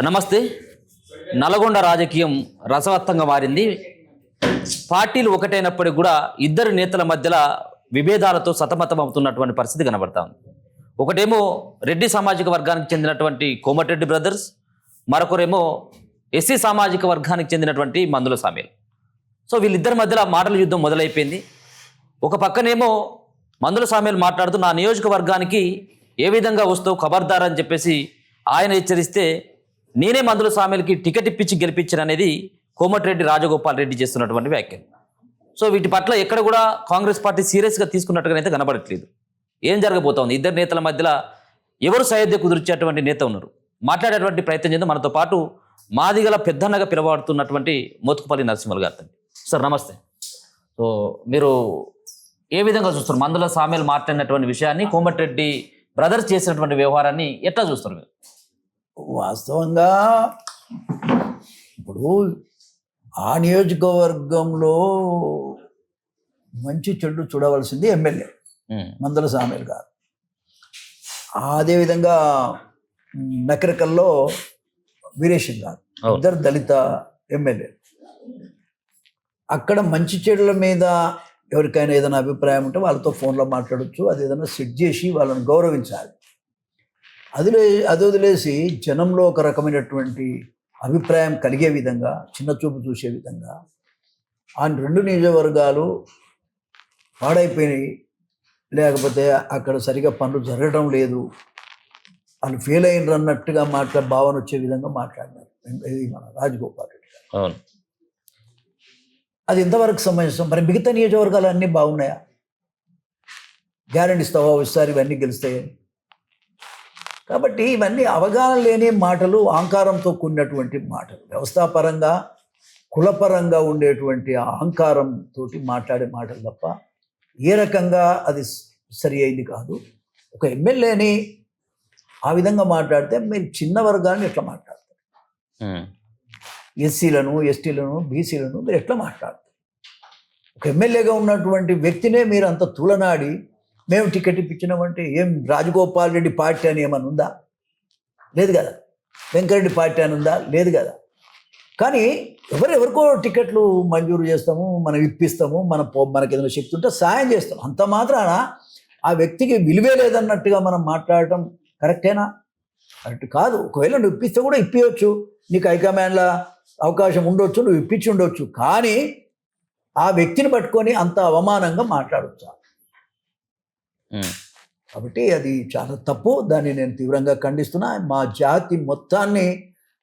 నమస్తే. నల్గొండ రాజకీయం రసవత్తంగా మారింది. పార్టీలు ఒకటైనప్పటికీ కూడా ఇద్దరు నేతల మధ్యలో విభేదాలతో సతమతం అవుతున్నటువంటి పరిస్థితి కనబడతా ఉంది. ఒకటేమో రెడ్డి సామాజిక వర్గానికి చెందినటువంటి కోమటిరెడ్డి బ్రదర్స్, మరొకరేమో ఎస్సీ సామాజిక వర్గానికి చెందినటువంటి మందుల సామీల్. సో వీళ్ళిద్దరి మధ్యలో మాటల యుద్ధం మొదలైపోయింది. ఒక పక్కనేమో మందుల సామీల్ మాట్లాడుతూ నా నియోజకవర్గానికి ఏ విధంగా వస్తావు ఖబర్దార్ అని చెప్పేసి ఆయన హెచ్చరిస్తే, నేనే మందుల సామీల్కి టికెట్ ఇప్పించి గెలిపించిన అనేది కోమటిరెడ్డి రాజగోపాల్ రెడ్డి చేస్తున్నటువంటి వ్యాఖ్యలు. సో వీటి పట్ల ఎక్కడ కూడా కాంగ్రెస్ పార్టీ సీరియస్గా తీసుకున్నట్టుగానైతే కనబడట్లేదు. ఏం జరగబోతోంది? ఇద్దరు నేతల మధ్యలో ఎవరు సయోధ్య కుదిర్చేటువంటి నేత ఉన్నారు? మాట్లాడేటువంటి ప్రయత్నం చేద్దాం. మనతో పాటు మాదిగల పెద్దన్నగా పిలువబడుతున్నటువంటి మోత్కుపల్లి నరసింహులు గారు. సార్ నమస్తే. సో మీరు ఏ విధంగా చూస్తారు మందుల సామీల్ మాట్లాడినటువంటి విషయాన్ని, కోమటిరెడ్డి బ్రదర్స్ చేసినటువంటి వ్యవహారాన్ని ఎట్లా చూస్తారు మీరు? వాస్తవంగా ఇప్పుడు ఆ నియోజకవర్గంలో మంచి చెడు చూడవలసింది ఎమ్మెల్యే మందుల సామీల్ గారు. అదేవిధంగా నకరికల్లో వీరేశం గారు, ఇద్దరు దళిత ఎమ్మెల్యే. అక్కడ మంచి చెడుల మీద ఎవరికైనా ఏదైనా అభిప్రాయం ఉంటే వాళ్ళతో ఫోన్లో మాట్లాడచ్చు. అది ఏదైనా సెట్ చేసి వాళ్ళని గౌరవించాలి. అది వదిలేసి జనంలో ఒక రకమైనటువంటి అభిప్రాయం కలిగే విధంగా, చిన్న చూపు చూసే విధంగా ఆ రెండు నియోజకవర్గాలు పాడైపోయినాయి, లేకపోతే అక్కడ సరిగా పనులు జరగడం లేదు, వాళ్ళు ఫెయిల్ అయినరు అన్నట్టుగా భావన వచ్చే విధంగా మాట్లాడినారు మన రాజగోపాల్ రెడ్డి గారు. అవును, అది ఎంతవరకు సమంజసం? మరి మిగతా నియోజకవర్గాలు అన్నీ బాగున్నాయా? గ్యారెంటీ ఇస్తావా ఒకసారి ఇవన్నీ గెలుస్తాయని? కాబట్టి ఇవన్నీ అవగాహన లేని మాటలు, అహంకారంతో కూడినటువంటి మాటలు, వ్యవస్థాపరంగా కులపరంగా ఉండేటువంటి అహంకారంతో మాట్లాడే మాటలు తప్ప ఏ రకంగా అది సరి అయింది కాదు. ఒక ఎమ్మెల్యేని ఆ విధంగా మాట్లాడితే మీరు చిన్న వర్గాన్ని ఎట్లా మాట్లాడతారు? ఎస్సీలను, ఎస్టీలను, బీసీలను మీరు ఎట్లా మాట్లాడతారు? ఒక ఎమ్మెల్యేగా ఉన్నటువంటి వ్యక్తినే మీరు అంత తూలనాడి మేము టికెట్ ఇప్పించినామంటే ఏం రాజగోపాల్ రెడ్డి పార్టీ అని ఏమన్నా ఉందా? లేదు కదా. వెంకరెడ్డి పార్టీ అని ఉందా? లేదు కదా. కానీ ఎవరికో టికెట్లు మంజూరు చేస్తాము, మనం ఇప్పిస్తాము, మనకి ఏదైనా శక్తి ఉంటే సాయం చేస్తాం, అంత మాత్రాన ఆ వ్యక్తికి విలువే లేదన్నట్టుగా మనం మాట్లాడటం కరెక్టేనా? కరెక్ట్ కాదు. ఒకవేళ నువ్వు ఇప్పిస్తే కూడా ఇప్పించవచ్చు, నీకు హైకమాండ్ల అవకాశం ఉండొచ్చు, నువ్వు ఇప్పించి ఉండొచ్చు. కానీ ఆ వ్యక్తిని పట్టుకొని అంత అవమానంగా మాట్లాడవచ్చు. కాబట్టి అది చాలా తప్పు. దాన్ని నేను తీవ్రంగా ఖండిస్తున్నా. మా జాతి మొత్తాన్ని,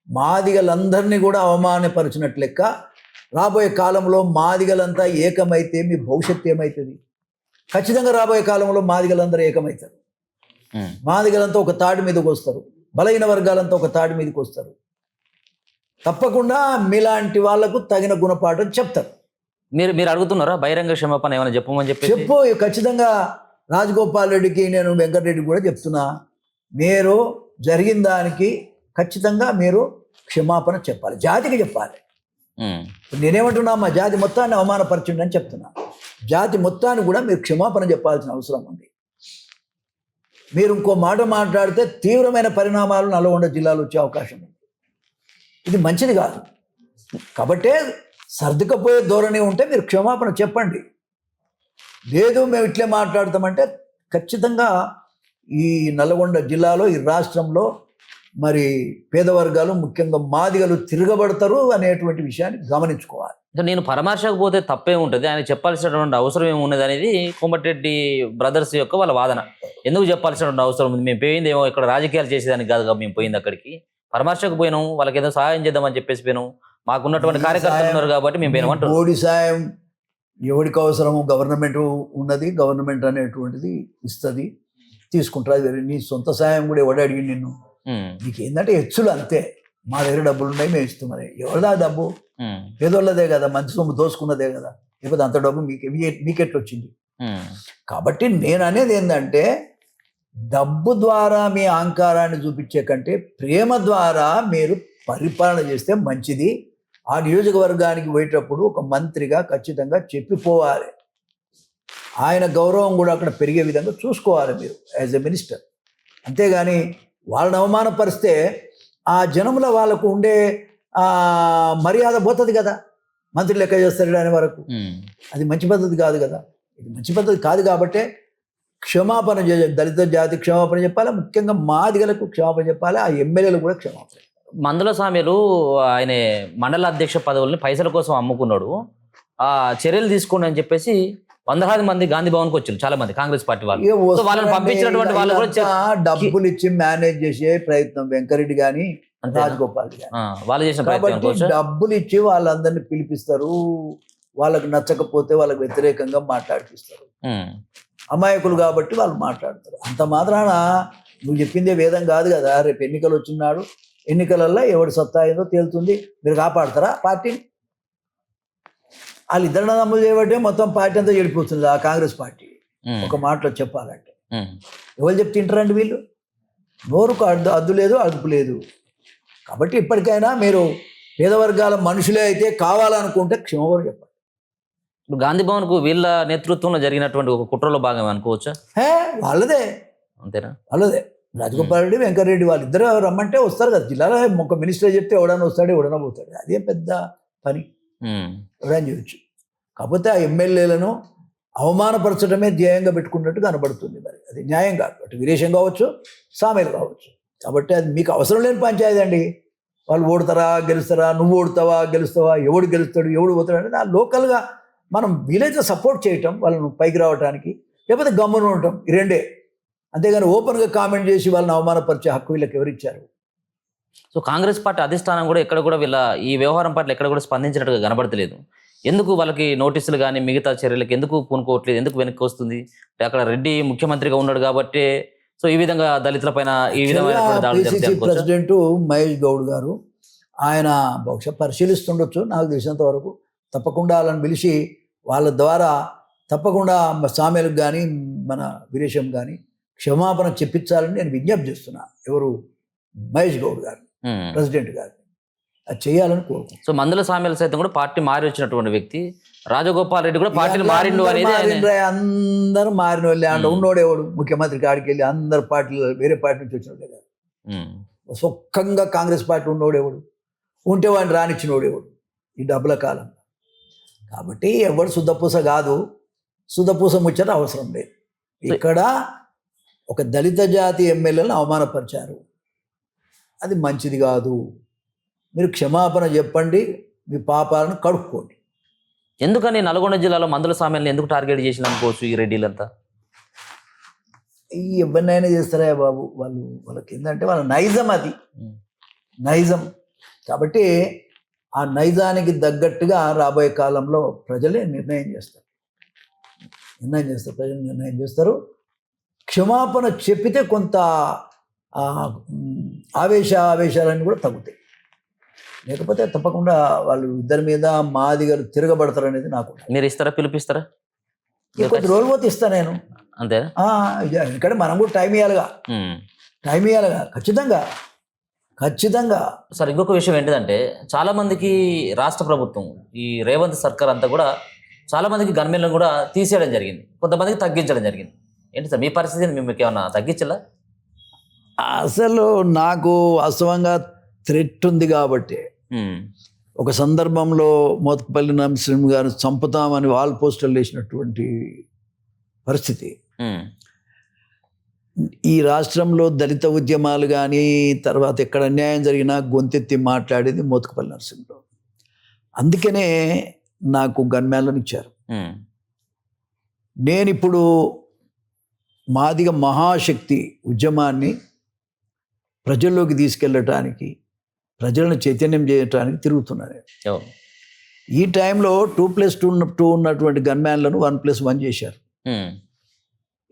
మాదిగలందరినీ కూడా అవమానపరిచినట్లు లెక్క. రాబోయే కాలంలో మాదిగలంతా ఏకమైతే మీ భవిష్యత్తు ఏమవుతుంది? ఖచ్చితంగా రాబోయే కాలంలో మాదిగలందరూ ఏకమవుతారు. మాదిగలంతా ఒక తాటి మీదకి వస్తారు, బలహీన వర్గాలంతా ఒక తాటి మీదకి వస్తారు. తప్పకుండా మీలాంటి వాళ్లకు తగిన గుణపాఠం చెప్తారు. మీరు అడుగుతున్నారా బహిరంగ క్షమాపణ ఏమైనా చెప్పమని చెప్పు. ఖచ్చితంగా రాజగోపాల్ రెడ్డికి, నేను వెంకటరెడ్డి కూడా చెప్తున్నా, మీరు జరిగిన దానికి ఖచ్చితంగా మీరు క్షమాపణ చెప్పాలి, జాతికి చెప్పాలి. నేనేమంటున్నా, మా జాతి మొత్తాన్ని అవమానపరచండి అని చెప్తున్నా. జాతి మొత్తాన్ని కూడా మీరు క్షమాపణ చెప్పాల్సిన అవసరం ఉంది. మీరు ఇంకో మాట మాట్లాడితే తీవ్రమైన పరిణామాలు నల్గొండ జిల్లాలో వచ్చే అవకాశం ఉంది. ఇది మంచిది కాదు. కాబట్టే సర్దుకపోయే ధోరణి ఉంటే మీరు క్షమాపణ చెప్పండి. లేదు మేము ఇట్లే మాట్లాడతామంటే ఖచ్చితంగా ఈ నల్గొండ జిల్లాలో, ఈ రాష్ట్రంలో మరి పేద వర్గాలు, ముఖ్యంగా మాదిగలు తిరగబడతారు అనేటువంటి విషయాన్ని గమనించుకోవాలి. నేను పరామర్శకు పోతే తప్పే ఉంటుంది, ఆయన చెప్పాల్సినటువంటి అవసరం ఏమున్నది అనేది కోమటిరెడ్డి బ్రదర్స్ యొక్క వాళ్ళ వాదన. ఎందుకు చెప్పాల్సినటువంటి అవసరం ఉంది? మేము పోయింది ఏమో ఇక్కడ రాజకీయాలు చేసేదానికి కాదు, మేము పోయింది అక్కడికి పరామర్శకు పోయినాం, వాళ్ళకి ఏదో సహాయం చేద్దామని చెప్పేసి పోయినాం, మాకున్నటువంటి కార్యకర్తలు ఉన్నారు కాబట్టి మేము పోయినామంటారు. మోడీ సాయం ఎవరికి అవసరము? గవర్నమెంట్ ఉన్నది, గవర్నమెంట్ అనేటువంటిది ఇస్తుంది, తీసుకుంటుంది. నీ సొంత సాయం కూడా ఎవడు అడిగి నిన్ను? నీకు ఏంటంటే హెచ్చులు అంతే. మా దగ్గర డబ్బులు ఉన్నాయి, మేము ఇస్తున్నాయి. ఎవరిదా డబ్బు? పేదోళ్ళదే కదా, మంచి సొమ్ము దోసుకున్నదే కదా. లేకపోతే అంత డబ్బు మీకెట్లు వచ్చింది? కాబట్టి నేను అనేది ఏంటంటే, డబ్బు ద్వారా మీ అహంకారాన్ని చూపించే కంటే ప్రేమ ద్వారా మీరు పరిపాలన చేస్తే మంచిది. ఆ నియోజకవర్గానికి పోయేటప్పుడు ఒక మంత్రిగా ఖచ్చితంగా చెప్పిపోవాలి. ఆయన గౌరవం కూడా అక్కడ పెరిగే విధంగా చూసుకోవాలి మీరు యాజ్ ఎ మినిస్టర్. అంతేగాని వాళ్ళని అవమానపరిస్తే ఆ జనంలో వాళ్ళకు ఉండే మర్యాద పోతుంది కదా, మంత్రి లెక్క చేస్తాడు అనే వరకు. అది మంచి పద్ధతి కాదు కదా, ఇది మంచి పద్ధతి కాదు. కాబట్టే క్షమాపణ దళిత జాతి క్షమాపణ చెప్పాలి, ముఖ్యంగా మాదిగలకు క్షమాపణ చెప్పాలి, ఆ ఎమ్మెల్యేలు కూడా క్షమాపణ. మందుల సామ్యులు ఆయన మండల అధ్యక్ష పదవుల్ని పైసల కోసం అమ్ముకున్నాడు, ఆ చర్యలు తీసుకోండి అని చెప్పేసి వందలాది మంది గాంధీ భవన్కి వచ్చారు చాలా మంది కాంగ్రెస్ పార్టీ వాళ్ళు. సో వాళ్ళని పంపించినటువంటి వాళ్ళు కూడా డబ్బులు ఇచ్చి మేనేజ్ చేసే ప్రయత్నం వెంకరెడ్డి గాని రాజగోపాల్ గాని వాళ్ళు చేసిన కాబట్టి డబ్బులు ఇచ్చి వాళ్ళందరినీ పిలిపిస్తారు, వాళ్ళకి నచ్చకపోతే వాళ్ళకి వ్యతిరేకంగా మాట్లాడిపిస్తారు. అమాయకులు కాబట్టి వాళ్ళు మాట్లాడతారు. అంత మాత్రాన నువ్వు చెప్పిందే వేదం కాదు కదా. రేపు ఎన్నికలు వచ్చినాడు, ఎన్నికలల్లో ఎవడు సత్తా ఏదో తేలుతుంది. మీరు కాపాడతారా పార్టీని? వాళ్ళు ఇద్దరు నమ్ములు చేయబట్టే మొత్తం పార్టీ అంతా చెడిపోతుంది ఆ కాంగ్రెస్ పార్టీ. ఒక మాటలో చెప్పాలంటే ఎవరు చెప్తే తింటారండి వీళ్ళు? నోరుకు అద్దు లేదు, అదుపు లేదు. కాబట్టి ఇప్పటికైనా మీరు పేద వర్గాల మనుషులే అయితే కావాలనుకుంటే క్షమాపణ చెప్పండి. గాంధీ భవన్కు వీళ్ళ నేతృత్వంలో జరిగినటువంటి ఒక కుట్రలో భాగం అనుకోవచ్చా? వాళ్ళదే, అంతేనా? వాళ్ళదే. రాజగోపాల్ రెడ్డి, వెంకటరెడ్డి వాళ్ళిద్దరు రమ్మంటే వస్తారు కదా. జిల్లాలో ఒక మినిస్టర్ చెప్తే ఎవడన్నా వస్తాడు, ఎవడన్నా పోతాడు. అదే పెద్ద పని, ఎవడని చేయొచ్చు. కాకపోతే ఆ ఎమ్మెల్యేలను అవమానపరచడమే ధ్యేయంగా పెట్టుకున్నట్టు కనబడుతుంది. మరి అది న్యాయం కాదు. అటు వీరేశం కావచ్చు, సామేలు కావచ్చు. కాబట్టి అది మీకు అవసరం లేని పంచాయతీ అండి. వాళ్ళు ఓడతారా గెలుస్తారా, నువ్వు ఓడుతావా గెలుస్తావా, ఎవడు గెలుస్తాడు ఎవడు పోతాడు అనేది ఆ లోకల్గా మనం వీలైతే సపోర్ట్ చేయటం, వాళ్ళను పైకి రావడానికి, లేకపోతే గమ్మున ఉండటం, ఈ రెండే. అంతేగాని ఓపెన్గా కామెంట్ చేసి వాళ్ళని అవమానపరిచే హక్కు వీళ్ళకి ఎవరిచ్చారు? సో కాంగ్రెస్ పార్టీ అధిష్టానం కూడా ఎక్కడ కూడా వీళ్ళ ఈ వ్యవహారం పట్ల ఎక్కడ కూడా స్పందించినట్టుగా కనబడతలేదు. ఎందుకు వాళ్ళకి నోటీసులు కానీ మిగతా చర్యలకు ఎందుకు పూనుకోవట్లేదు, ఎందుకు వెనక్కి వస్తుంది? అక్కడ రెడ్డి ముఖ్యమంత్రిగా ఉన్నాడు కాబట్టి సో ఈ విధంగా దళితుల పైన ఈ విధమైన ప్రెసిడెంట్ మహేష్ గౌడ్ గారు ఆయన బహుశా పరిశీలిస్తుండొచ్చు నాకు తెలిసినంత వరకు. తప్పకుండా వాళ్ళని పిలిచి వాళ్ళ ద్వారా తప్పకుండా సామేలకు కానీ మన వీరేశం కానీ క్షమాపణ చెప్పించాలని నేను విజ్ఞప్తి చేస్తున్నా. ఎవరు? మహేష్ గౌడ్ గారు, ప్రెసిడెంట్ గారు. అది చేయాలని కోరుకుంటున్నాను. సో మందుల సామ్యాల సైతం కూడా పార్టీ మారి వచ్చినటువంటి వ్యక్తి, రాజగోపాల్ రెడ్డి కూడా పార్టీ మారిండు అనేది. అందరూ మారిన వాళ్ళే. అండ్ ఉన్నోడేవాడు ముఖ్యమంత్రి కాడికి వెళ్ళి అందరు పార్టీలు వేరే పార్టీ నుంచి వచ్చినోడే కాదు. సొక్కంగా కాంగ్రెస్ పార్టీ ఉన్నోడేవాడు, ఉంటే వాడిని రానిచ్చినోడేవాడు ఈ డబ్బుల కాలం. కాబట్టి ఎవడు శుద్ధపూస కాదు, శుద్ధపూస ముచ్చట అవసరం లేదు. ఇక్కడ ఒక దళిత జాతి ఎమ్మెల్యేలను అవమానపరిచారు, అది మంచిది కాదు. మీరు క్షమాపణ చెప్పండి, మీ పాపాలను కడుక్కోండి. ఎందుకని నల్గొండ జిల్లాలో మందుల సామ్యాలను ఎందుకు టార్గెట్ చేసిన అనుకోవచ్చు ఈ రెడ్డిలంతా? ఈ ఎవరినైనా చేస్తారా బాబు, వాళ్ళకి ఏంటంటే వాళ్ళ నైజం, అది నైజం. కాబట్టి ఆ నైజానికి తగ్గట్టుగా రాబోయే కాలంలో ప్రజలే నిర్ణయం చేస్తారు. ప్రజలు నిర్ణయం చేస్తారు. క్షమాపణ చెప్పితే కొంత ఆవేశాలన్నీ కూడా తగ్గుతాయి. లేకపోతే తప్పకుండా వాళ్ళు ఇద్దరి మీద మాదిగలు తిరగబడతారు అనేది నాకు. మీరు ఇస్తారా, పిలిపిస్తారా? కొద్ది రోజులు పోతే ఇస్తా నేను, అంతేనా? ఎందుకంటే మనం కూడా టైం ఇవ్వాలిగా, ఖచ్చితంగా. సార్ ఇంకొక విషయం ఏంటిదంటే చాలా మందికి రాష్ట్ర ప్రభుత్వం ఈ రేవంత్ సర్కార్ అంతా కూడా చాలా మందికి గన్మెన్లను కూడా తీసేయడం జరిగింది, కొంతమందికి తగ్గించడం జరిగింది. ఏంటి సార్ మీ పరిస్థితిని మీకు ఏమన్నా తగ్గించాలా? అసలు నాకు వాస్తవంగా థ్రెట్ ఉంది కాబట్టి ఒక సందర్భంలో మోత్కుపల్లి నరసింహ గారు చంపుతామని వాల్ పోస్టర్లు వేసినటువంటి పరిస్థితి. ఈ రాష్ట్రంలో దళిత ఉద్యమాలు కానీ తర్వాత ఎక్కడ అన్యాయం జరిగినా గొంతెత్తి మాట్లాడేది మోత్కుపల్లి నరసింహరావు. అందుకనే నాకు గన్మ్యాన్లను ఇచ్చారు. నేను ఇప్పుడు మాదిగ మహాశక్తి ఉద్యమాన్ని ప్రజల్లోకి తీసుకెళ్ళటానికి, ప్రజలను చైతన్యం చేయటానికి తిరుగుతున్నాను. ఈ టైంలో 2+2 ఉన్నటువంటి గన్మ్యాన్లను 1+1 చేశారు.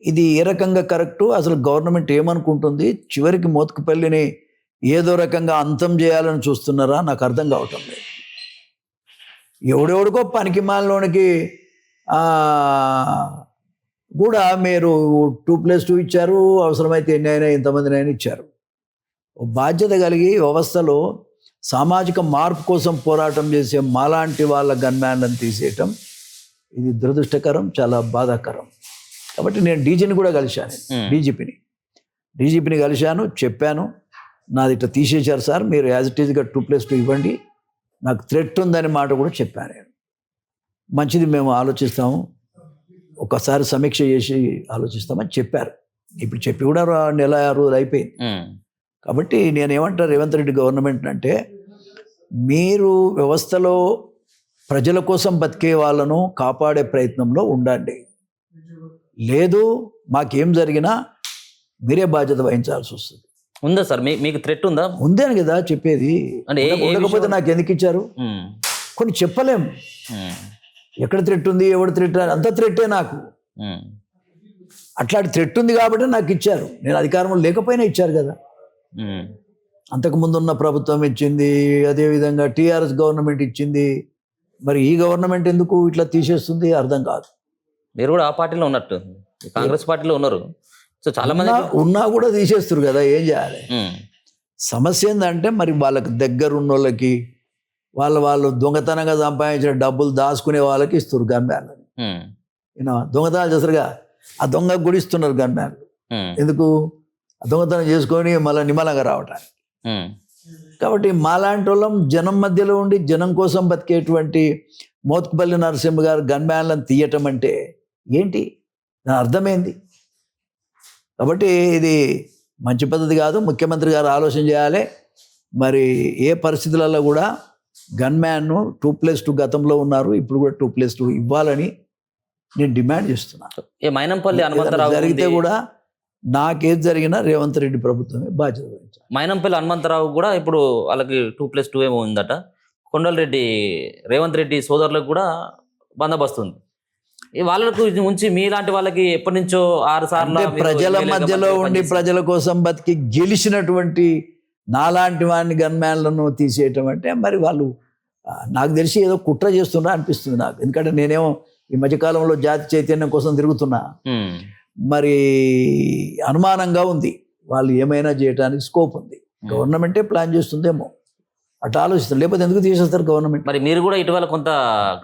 ఇది ఏ రకంగా కరెక్టు? అసలు గవర్నమెంట్ ఏమనుకుంటుంది? చివరికి మోత్కుపల్లిని ఏదో రకంగా అంతం చేయాలని చూస్తున్నారా? నాకు అర్థం కావటం లేదు. ఎవడెవడికో పనికిమాలలోనికి కూడా మీరు 2+2 ఇచ్చారు, అవసరమైతే ఎన్ని అయినా ఎంతమందినైనా ఇచ్చారు. బాధ్యత కలిగి వ్యవస్థలో సామాజిక మార్పు కోసం పోరాటం చేసే మాలాంటి వాళ్ళ గన్మ్యాన్లను తీసేయటం ఇది దురదృష్టకరం, చాలా బాధాకరం. కాబట్టి నేను డీజీని కూడా కలిశాను, డీజీపీని కలిశాను, చెప్పాను. నాది ఇట్లా తీసేశారు సార్, మీరు యాజ్ ఇట్ ఈజ్గా 2+2 ఇవ్వండి, నాకు థ్రెట్ ఉందని మాట కూడా చెప్పాను నేను. మంచిది, మేము ఆలోచిస్తాము, ఒకసారి సమీక్ష చేసి ఆలోచిస్తామని చెప్పారు. ఇప్పుడు చెప్పి కూడా నెల 6 రోజులు అయిపోయింది. కాబట్టి నేనేమంటాను రేవంత్ రెడ్డి గవర్నమెంట్ అంటే, మీరు వ్యవస్థలో ప్రజల కోసం బతికే వాళ్ళను కాపాడే ప్రయత్నంలో ఉండండి. లేదు, మాకేం జరిగినా మీరే బాధ్యత వహించాల్సి వస్తుంది. ఉందా సార్ మీకు థ్రెట్ ఉందా? ఉందేని కదా చెప్పేది. అంటే ఉండకపోతే నాకు ఎందుకు ఇచ్చారు? కొన్ని చెప్పలేం. ఎక్కడ థ్రెట్ ఉంది, ఎవడు థ్రెట్, అంత థ్రెట్టే నాకు. అట్లాంటి థ్రెట్ ఉంది కాబట్టి నాకు ఇచ్చారు. నేను అధికారంలో లేకపోయినా ఇచ్చారు కదా. అంతకుముందు ఉన్న ప్రభుత్వం ఇచ్చింది, అదేవిధంగా టీఆర్ఎస్ గవర్నమెంట్ ఇచ్చింది. మరి ఈ గవర్నమెంట్ ఎందుకు ఇట్లా తీసేస్తుంది అర్థం కాదు. మీరు కూడా ఆ పార్టీలో ఉన్నట్టు, కాంగ్రెస్ పార్టీలో ఉన్నారు. సో చాలా మంది ఉన్నా కూడా తీసేస్తారు కదా, ఏం చేయాలి? సమస్య ఏంటంటే మరి వాళ్ళకి దగ్గర ఉన్న వాళ్ళకి, వాళ్ళు దొంగతనంగా సంపాదించిన డబ్బులు దాచుకునే వాళ్ళకి ఇస్తారు గన్మ్యాన్లని. దొంగతనాలు చేస్తారుగా, ఆ దొంగ కూడా ఇస్తున్నారు గన్మ్యాన్లు. ఎందుకు? దొంగతనం చేసుకొని మళ్ళీ నిమ్మలంగా రావటానికి. కాబట్టి మాలాంటి వాళ్ళం జనం మధ్యలో ఉండి జనం కోసం బతికేటువంటి మోత్కుపల్లి నరసింహ గారు గన్మ్యాన్లను తీయటం అంటే ఏంటి? దాని అర్థమైంది. కాబట్టి ఇది మంచి పద్ధతి కాదు. ముఖ్యమంత్రి గారు ఆలోచన చేయాలి. మరి ఏ పరిస్థితులలో కూడా గన్మ్యాన్ను 2+2 గతంలో ఉన్నారు, ఇప్పుడు కూడా 2+2 ఇవ్వాలని నేను డిమాండ్ చేస్తున్నాను. మైనంపల్లి హనుమంతరావు జరిగితే కూడా నాకేది జరిగినా రేవంత్ రెడ్డి ప్రభుత్వమే బాధ్యత వహించాలి. మైనంపల్లి హనుమంతరావు కూడా ఇప్పుడు వాళ్ళకి 2+2 ఏమో ఉందట. కొండలరెడ్డి రేవంత్ రెడ్డి సోదరులకు కూడా బందోబస్తు ఉంది. వాళ్ళకు ఉంచి మీలాంటి వాళ్ళకి ఎప్పటి నుంచో 6 సార్లు ప్రజల మధ్యలో ఉండి ప్రజల కోసం బతికి గెలిచినటువంటి నాలాంటి వాడిని గన్మ్యాన్లను తీసేయటం అంటే మరి వాళ్ళు నాకు తెలిసి ఏదో కుట్ర చేస్తున్నా అనిపిస్తుంది నాకు. ఎందుకంటే నేనేమో ఈ మధ్యకాలంలో జాతి చైతన్యం కోసం తిరుగుతున్నా. మరి అనుమానంగా ఉంది, వాళ్ళు ఏమైనా చేయడానికి స్కోప్ ఉంది. గవర్నమెంటే ప్లాన్ చేస్తుందేమో, అట్లా ఆలోచిస్తారు. లేకపోతే ఎందుకు తీసేస్తారు గవర్నమెంట్? మరి మీరు కూడా ఇటీవల కొంత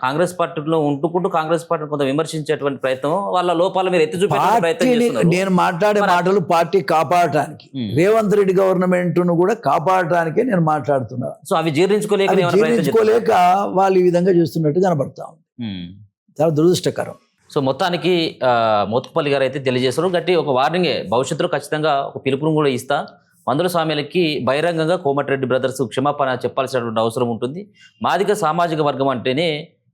కాంగ్రెస్ పార్టీలో ఉంటుకుంటూ కాంగ్రెస్ పార్టీని కొంత విమర్శించేటువంటి ప్రయత్నం, వాళ్ళ లోపాలు మీరు ఎత్తి చూపే ప్రయత్నం చేస్తున్నారు. నేను మాట్లాడే మాటలు పార్టీ కాపాడటానికి, రేవంత్ రెడ్డి గవర్నమెంట్ ను కూడా కాపాడటానికే నేను మాట్లాడుతున్నా. సో అవి జీర్ణించుకోలేక వాళ్ళు ఈ విధంగా చేస్తున్నట్టు కనబడతా ఉంది. చాలా దురదృష్టకరం. సో మొత్తానికి మోత్కుపల్లి గారు అయితే తెలియజేస్తారు, గట్టి ఒక వార్నింగే, భవిష్యత్తులో ఖచ్చితంగా ఒక పిలుపును కూడా ఇస్తా, మందుల స్వామ్యాలకి బహిరంగంగా కోమటిరెడ్డి బ్రదర్స్ క్షమాపణ చెప్పాల్సినటువంటి అవసరం ఉంటుంది. మాదిగ సామాజిక వర్గం అంటేనే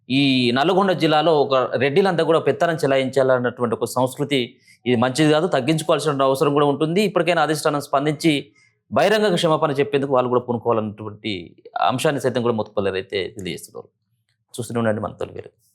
ఈ నల్గొండ జిల్లాలో ఒక రెడ్డిలంతా కూడా పెత్తనం చెలాయించాలన్నటువంటి ఒక సంస్కృతి, ఇది మంచిది కాదు, తగ్గించుకోవాల్సిన అవసరం కూడా ఉంటుంది. ఇప్పటికైనా అధిష్టానం స్పందించి బహిరంగంగా క్షమాపణ చెప్పేందుకు వాళ్ళు కూడా పూనుకోవాలన్నటువంటి అంశాన్ని సైతం కూడా మోత్కుపల్లి అయితే తెలియజేస్తున్నారు. చూస్తూనే ఉండండి మన తొలి.